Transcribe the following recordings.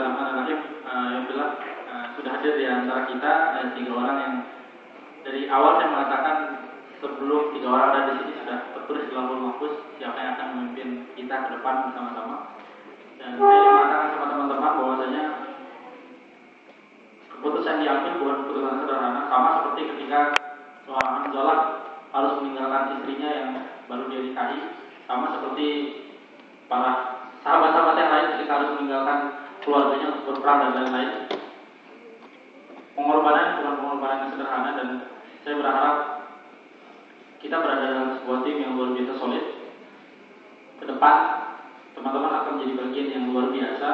Bismillahirrahmanirrahim. Yang bilang sudah hadir di antara kita ada 3 orang yang dari awal saya mengatakan sebelum 3 orang ada di sini sudah tertulis di Lauhul Mahfuz siapa yang akan memimpin kita ke depan bersama-sama. Dan saya mengatakan sama teman-teman bahwasanya keputusan diambil bukan keputusan sederhana, sama seperti ketika seorang Hanzalah harus meninggalkan istrinya yang baru dia nikahi, sama seperti para sahabat-sahabat yang lain ketika harus meninggalkan keluarganya untuk berperang dan lain-lain. Pengorbanan bukan pengorbanan yang sederhana, dan saya berharap kita berada dalam sebuah tim yang luar biasa solid. Ke depan teman-teman akan menjadi bagian yang luar biasa,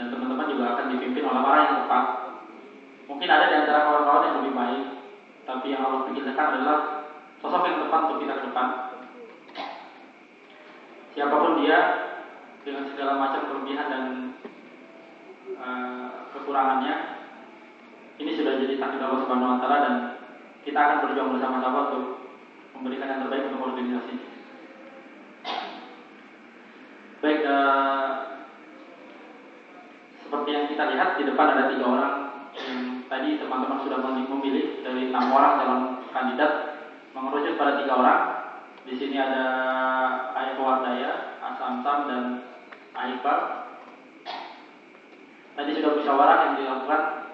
dan teman-teman juga akan dipimpin oleh orang yang tepat. Mungkin ada di antara kawan-kawan yang lebih baik, tapi yang Allah pikirkan adalah sosok yang tepat untuk kita ke depan. Siapapun dia, dengan segala macam kelebihan dan kekurangannya, ini sudah jadi takdir Allah Subhanahu wa Ta'ala, dan kita akan berjuang bersama-sama untuk memberikan yang terbaik untuk organisasi. Baik, seperti yang kita lihat di depan ada 3 orang yang tadi teman-teman sudah memilih dari 6 orang calon kandidat, mengerucut pada 3 orang. Di sini ada Aiko Wardaya, Asamsam, dan Aibal. Tadi sudah musyawarah yang dilakukan.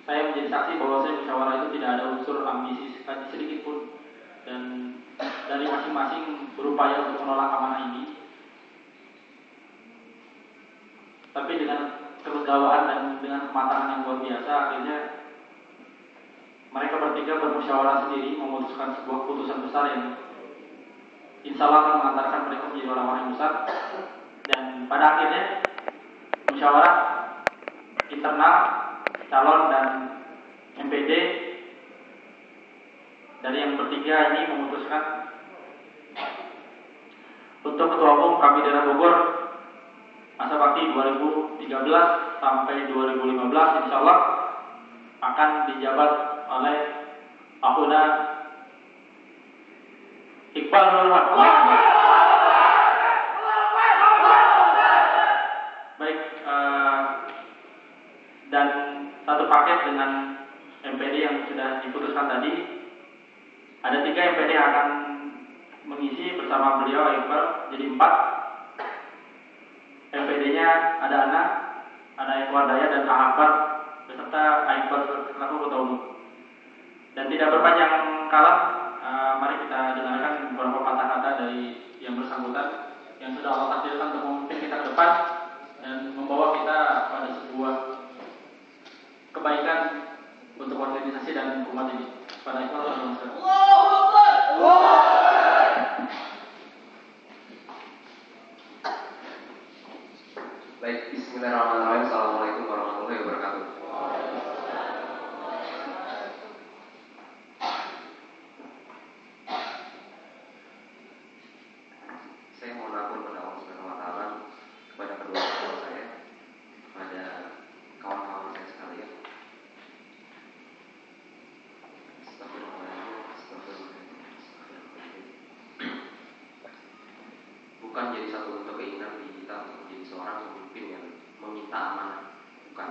Saya menjadi saksi bahwa musyawarah itu tidak ada unsur ambisi sedikit pun, dan dari masing-masing berupaya untuk menolak amanah ini. Tapi dengan kelegaan dan dengan kematangan yang luar biasa, akhirnya mereka bertiga bermusyawarah sendiri memutuskan sebuah keputusan besar yang insya Allah akan mengantarkan mereka menjadi orang-orang yang besar. Dan pada akhirnya musyawarah internal calon dan MPD dari yang bertiga ini memutuskan untuk ketua umum kami daerah Bogor masa bakti 2013 sampai 2015 insya Allah akan dijabat oleh Akhuna Iqbal Nurhan. Baik, dan satu paket dengan MPD yang sudah diputuskan tadi. Ada 3 MPD yang akan mengisi bersama beliau Iqbal, jadi 4. MPD-nya ada Ana, ada Ekwardaya, dan Akbar beserta Iqbal selaku ketua umum. Dan tidak berpanjang kalam, mari kita dengarkan beberapa patah kata dari yang bersangkutan yang sudah Allah takdirkan untuk memimpin kita ke depan dan membawa kita pada sebuah kebaikan untuk organisasi dan umat ini. Pada Iqbal, baik, bismillahirrahmanirrahim. Assalamualaikum warahmatullahi wabarakatuh. Saya mohon ampun kepada Allah Subhanahu wa Ta'ala, kepada kedua orang tua saya, kepada kawan-kawan saya sekalian. Bukan jadi satu untuk keinginan diri kita untuk menjadi seorang pemimpin yang meminta amanah, bukan.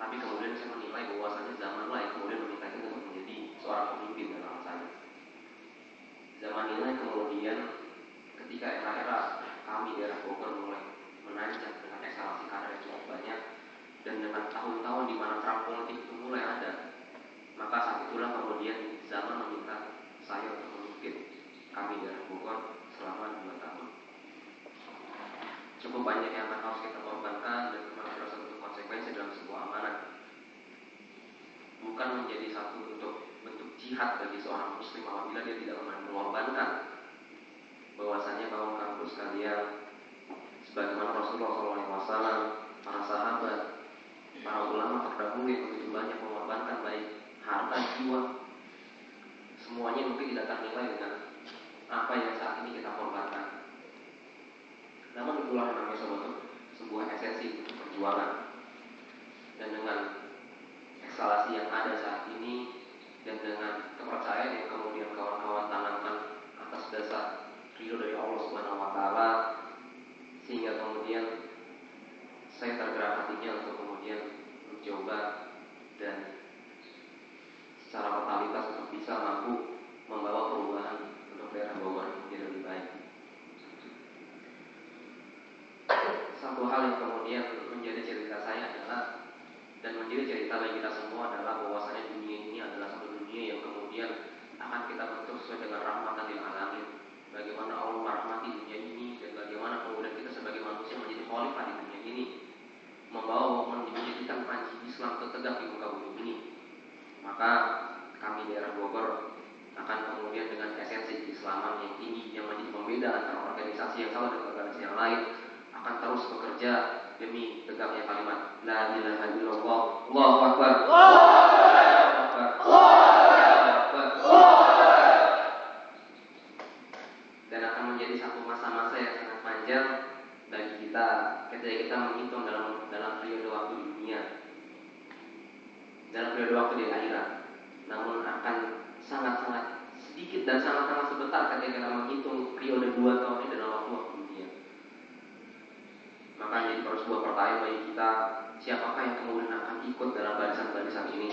Tapi kemudian saya menilai bahwasanya zamanlah yang kemudian meminta kita untuk menjadi seorang pemimpin dalam saya. Zaman ini kemudian ketika era-era kami daerah Bogor mulai menanjak dengan eskalasi karir yang cukup banyak dan dengan tahun-tahun di mana terang politik itu mulai ada, maka saat itulah kemudian zaman meminta saya untuk memimpin kami daerah Bogor selama 2 tahun. Cukup banyak yang akan harus kita korbankan dan memang harus untuk konsekuensi dalam sebuah amanah. Bukan menjadi satu bentuk jihad bagi seorang muslim apabila dia tidak mengorbankan bahwasanya kawan-kawan sekalian, sebagaimana Rasulullah SAW, para sahabat, para ulama terdahulu yang begitu banyak mengorbankan baik harta, jiwa, semuanya mungkin tidak ternilai dengan apa yang saat ini kita korbankan. Namun itulah yang namanya sebuah esensi perjuangan. Dan dengan eskalasi yang ada saat ini dan dengan kepercayaan yang kemudian kawan-kawan tanamkan atas dasar ridho dari Allah Subhanahu wa Ta'ala, sehingga kemudian secara totalitas untuk bisa mampu membawa perubahan untuk daerah Bogor menjadi lebih baik. Satu hal yang kemudian menjadi cerita saya adalah, dan menjadi cerita bagi kita semua adalah bahwasanya dunia ini adalah satu dunia yang kemudian akan kita bentuk sesuai dengan rahmatan lil alamin. Bagaimana Allah merahmati dunia ini dan bagaimana kemudian kita sebagai manusia menjadi khalifah di dunia ini, membawa menjadikan panji Islam tegak di muka bumi ini. Maka kami daerah Bogor akan kemudian dengan esensi keislaman yang tinggi yang menjadi pembeda antara organisasi yang satu dengan organisasi yang lain, akan terus bekerja demi tegaknya kalimat la ilaha illallah, Allahu akbar, dan akan menjadi satu masa-masa yang sangat panjang bagi kita ketika kita menghitung dalam periode waktu di dunia, dalam periode waktu di akhirat. Namun akan sangat-sangat sedikit dan sangat-sangat sebentar ketika kita menghitung periode 2 tahun ini dalam waktu dunia. Maka jadi sebuah pertanyaan bagi kita, siapakah yang kemudian akan ikut dalam barisan-barisan ini?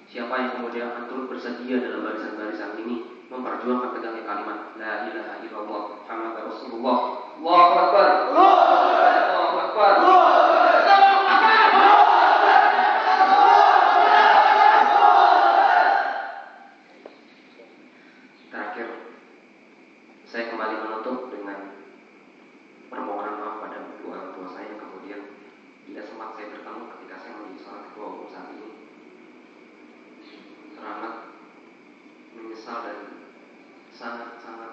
Siapa yang kemudian akan turut bersedia dalam barisan-barisan ini memperjuangkan tegaknya kalimat la ilaha illallah Muhammadur Rasulullah, Allahu akbar, Allahu akbar. Terakhir, saya kembali menutup dengan permohonan maaf pada kedua orang tua saya yang kemudian tidak sempat saya bertemu ketika saya menjadi seorang ketua umum saat ini. Teramat menyesal dan sangat-sangat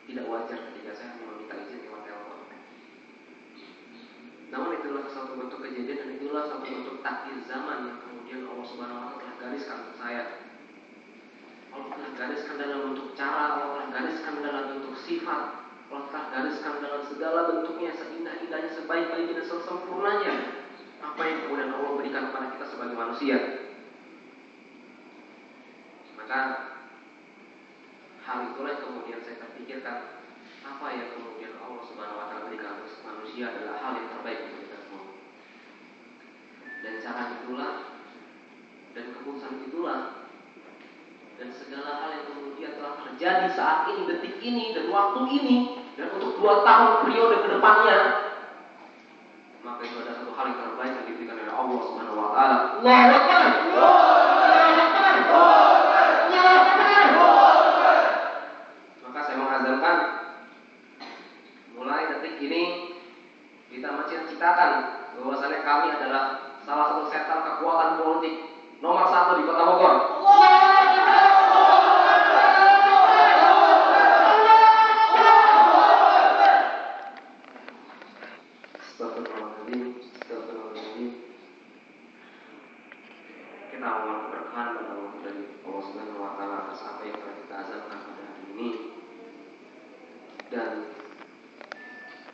tidak wajar ketika saya hanya meminta izin lewat telepon. Namun itulah suatu bentuk kejadian dan itulah suatu bentuk takdir zaman yang kemudian Allah Subhanahu wa taala telah gariskan untuk saya. Allah telah gariskan dalam bentuk cara, Allah telah gariskan dalam bentuk sifat, Allah telah gariskan dalam segala bentuknya, seindah-indahnya, sebaik-baiknya dan sesempurnanya apa yang kemudian Allah berikan kepada kita sebagai manusia. Maka hal itulah yang kemudian saya terpikirkan, apa yang kemudian Allah Subhanahu wa taala berikan untuk manusia adalah hal yang terbaik untuk kita semua. Dan cara itulah dan keputusan itulah dan segala hal yang kemudian telah terjadi saat ini, detik ini, dan waktu ini, dan untuk 2 tahun periode ke depannya, maka itu adalah satu hal yang terbaik yang diberikan oleh Allah Subhanahu wa taala. Allahu akbar. Maka saya mengazamkan mulai detik ini kita menciptakan bahwasanya kami adalah salah satu setan kekuatan politik nomor 1 di Kota Bogor. Kita mohon keberkahan pada Allah dari Allah Subhanahu wa taala atas apa yang telah kita azamkan pada hari ini. Dan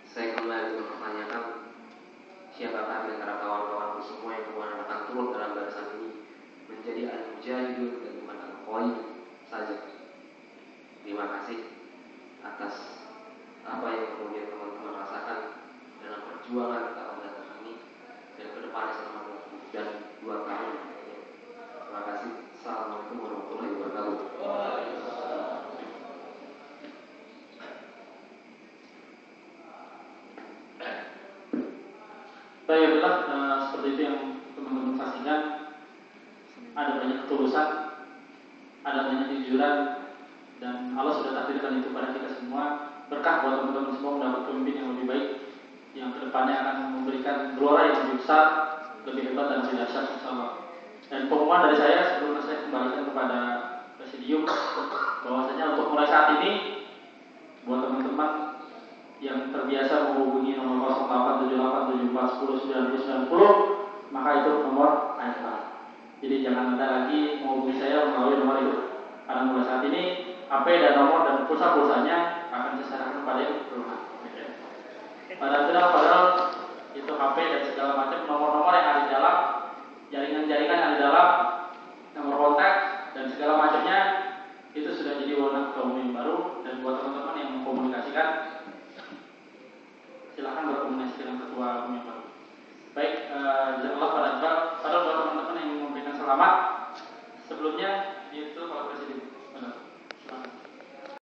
saya kembali mempertanyakan, siapakah di antara kawan-kawanku semua yang kemudian akan turun dalam barisan ini menjadi al-mujahidun dan bukan al-qaid saja. Terima kasih atas apa yang kemudian teman-teman rasakan dalam perjuangan kita ini dan ke depannya selama 2 tahun. Terima kasih. Assalamualaikum warahmatullahi wabarakatuh. Baiklah, seperti itu yang teman-teman saksikan. Ada banyak ketulusan, ada banyak kejujuran, dan Allah sudah takdirkan itu pada kita semua. Berkah buat teman-teman semua mendapat pemimpin yang lebih baik, yang kedepannya akan memberikan gelora yang lebih besar, lebih hebat dan lebih dahsyat insyaallah. Dan pengumuman dari saya sebelum saya kembalikan kepada presidium, bahwasanya untuk mulai saat ini buat teman-teman yang terbiasa menghubungi nomor 087874109090, maka itu nomor iPhone. Jadi jangan ada lagi menghubungi saya melalui nomor itu. Karena mulai saat ini HP dan nomor dan pulsa-pulsanya akan saya serahkan kepada yang berhubungan. Padahal itu HP dan segala macam nomor-nomor yang ada di dalam, jaringan-jaringan yang ada di dalam, nomor kontak dan segala macamnya itu sudah jadi wewenang ketua umum yang baru. Dan buat teman-teman yang mengkomunikasikan, silakan berkomunikasi dengan ketua umum yang baru. Baik, jazakallah pada buat teman-teman yang memberikan selamat. Sebelumnya